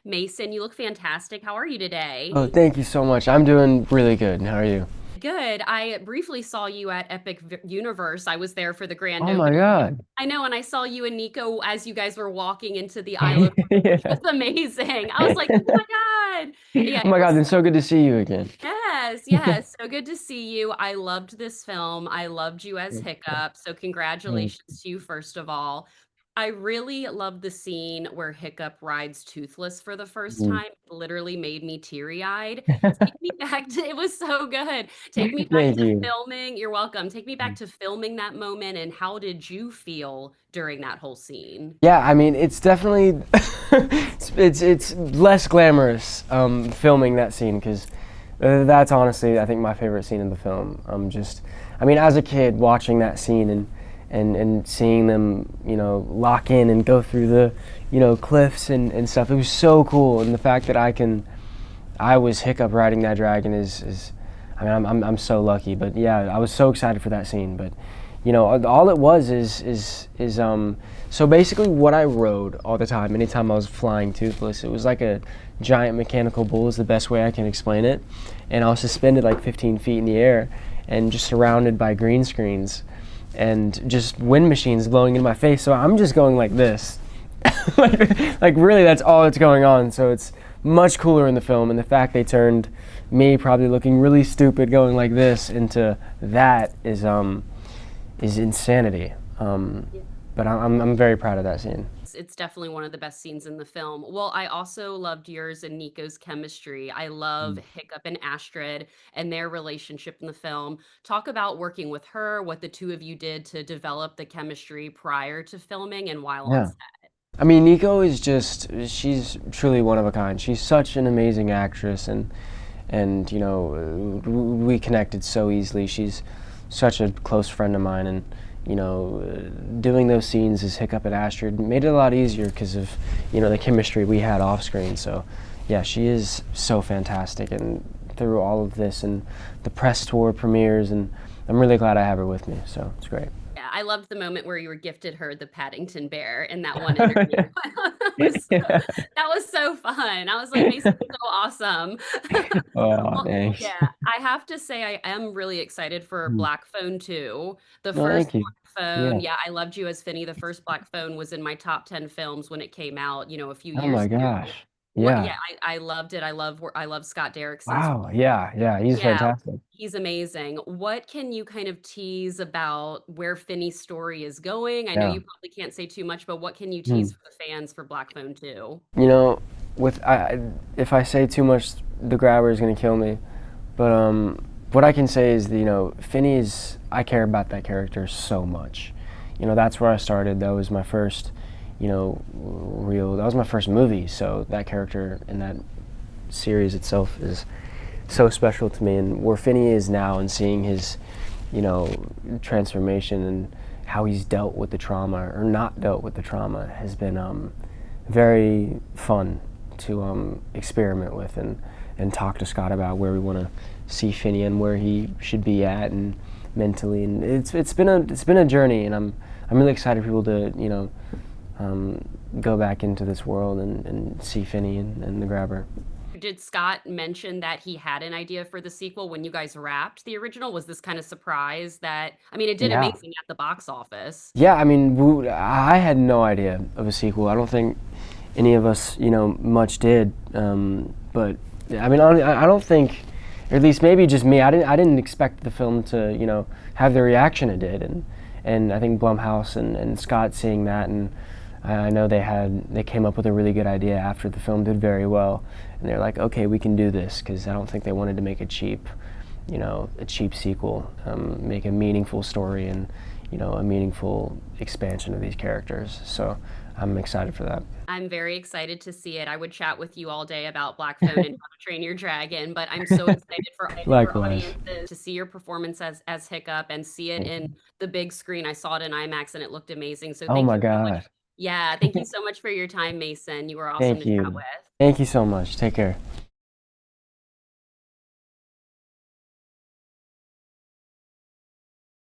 Mason, you look fantastic. How are you today? Oh, thank you so much. I'm doing really good. How are you? Good. I briefly saw you at Universe. I was there for the grand Oh my opening. God. I know, and I saw you and Nico as you guys were walking into the Isle of Grace, which Yeah. was amazing. I was like, oh my God. Yeah, Oh it my God, was. then so good to see you again. Yes, yes. So good to see you. I loved this film. I loved you as Hiccup. So Thank congratulations to you, first of all. I really loved the scene where Hiccup rides Toothless for the first you. time. It literally made me teary-eyed. Take me back to, it was so good. Take me back Thank to you. filming. You're welcome. Take me back to filming that moment and how did you feel during that whole scene? Yeah, I mean, it's definitely it's less glamorous filming that scene because that's honestly I think my favorite scene in the film. I mean, as a kid watching that scene and seeing them, lock in and go through the, cliffs and stuff. It was so cool, and the fact that I was Hiccup riding that dragon is I mean, I'm so lucky. But yeah, I was so excited for that scene. But all it was is so basically what I rode all the time, anytime I was flying Toothless, it was like a giant mechanical bull is the best way I can explain it. And I was suspended like 15 feet in the air and just surrounded by green screens and just wind machines blowing in my face. So I'm just going like this. like really that's all that's going on. So it's much cooler in the film, and the fact they turned me probably looking really stupid going like this into that is insanity. But I'm very proud of that scene. It's definitely one of the best scenes in the film. Well, I also loved yours and Nico's chemistry. I love Hiccup and Astrid and their relationship in the film. Talk about working with her, what the two of you did to develop the chemistry prior to filming and while on Yeah. set. I mean, Nico is she's truly one of a kind. She's such an amazing actress, and we connected so easily. She's such a close friend of mine, and doing those scenes as Hiccup and Astrid made it a lot easier because of the chemistry we had off screen. So yeah, she is so fantastic, and through all of this and the press tour premieres, and I'm really glad I have her with me. So it's great. Yeah, I loved the moment where you were gifted her the Paddington Bear in that one interview. Yeah. That was so fun. I was like, Mason's so awesome. Oh, Well, thanks. yeah, I have to say I am really excited for Mm. Black Phone 2. The No, first thank you. Black Phone, Yeah. yeah, I loved you as Finny. The first Black Phone was in my top 10 films when it came out, a few Oh years my ago. gosh. What, yeah, Yeah. I loved it. I love Scott Derrickson's Wow. Yeah. Yeah. He's yeah, fantastic. he's amazing. What can you kind of tease about where Finney's story is going? I know Yeah. you probably can't say too much, but what can you tease Hmm. for the fans for Black Phone 2? You know, with if I say too much, the grabber is gonna kill me. But what I can say is that, Finney's. I care about that character so much. That's where I started. That was my first, real. That was my first movie. So that character in that series itself is so special to me. And where Finney is now, and seeing his, you know, transformation and how he's dealt with the trauma or not dealt with the trauma has been very fun to experiment with and talk to Scott about where we want to see Finney and where he should be at and mentally. And it's been a journey, and I'm really excited for people to go back into this world and see Finney and the Grabber. Did Scott mention that he had an idea for the sequel when you guys wrapped the original? Was this kind of surprise that, I mean, it did Yeah. amazing at the box office. Yeah, I mean, I had no idea of a sequel. I don't think any of us, much did. But I mean, I don't think, or at least maybe just me. I didn't expect the film to, have the reaction it did, and I think Blumhouse and Scott seeing that, and I know they came up with a really good idea after the film did very well, and they're like, okay, we can do this because I don't think they wanted to make a cheap sequel, make a meaningful story and a meaningful expansion of these characters. So I'm excited for that. I'm very excited to see it. I would chat with you all day about Black Phone and How to Train Your Dragon, but I'm so excited for Likewise. audiences to see your performance as Hiccup and see it Thank in you. the big screen. I saw it in IMAX and it looked amazing. So Oh thank my you so much. gosh. Yeah, thank you so much for your time, Mason. You were awesome Thank to chat you. with. Thank you so much. Take care.